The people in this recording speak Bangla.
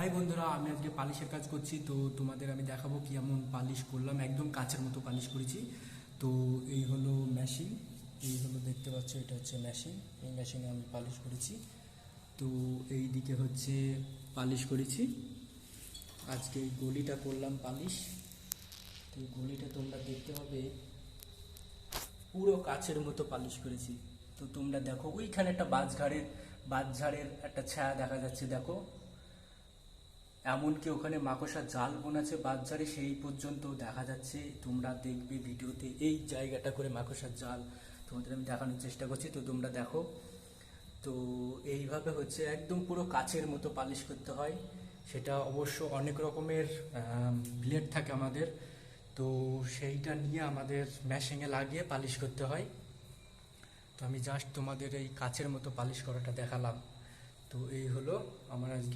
হাই বন্ধুরা, আমি আজকে পালিশের কাজ করছি। তো তোমাদের আমি দেখাবো কি এমন পালিশ করলাম, একদম কাচের মতো পালিশ করেছি। তো এই হলো মেশিন, এই হলো দেখতে পাচ্ছ, এটা হচ্ছে মেশিন। এই মেশিনে আমি পালিশ করেছি। তো এই দিকে হচ্ছে পালিশ করেছি। আজকে এই গলিটা করলাম পালিশ। তো এই গলিটা তোমরা দেখতে পাবে পুরো কাচের মতো পালিশ করেছি। তো তোমরা দেখো ওইখানে একটা বাঁশঝাড়ের একটা ছায়া দেখা যাচ্ছে, দেখো। এমনকি ওখানে মাকড়সার জাল বোনাছে বাঁশঝাড়ে, সেই পর্যন্ত দেখা যাচ্ছে। তোমরা দেখবে ভিডিওতে এই জায়গাটা করে মাকড়সার জাল তোমাদের আমি দেখানোর চেষ্টা করছি, তো তোমরা দেখো। তো এইভাবে হচ্ছে একদম পুরো কাচের মতো পালিশ করতে হয়। সেটা অবশ্য অনেক রকমের ব্লেড থাকে আমাদের, তো সেইটা নিয়ে আমাদের মেশিনে লাগিয়ে পালিশ করতে হয়। তো আমি জাস্ট তোমাদের এই কাচের মতো পালিশ করাটা দেখালাম। তো এই হলো আমার আজকে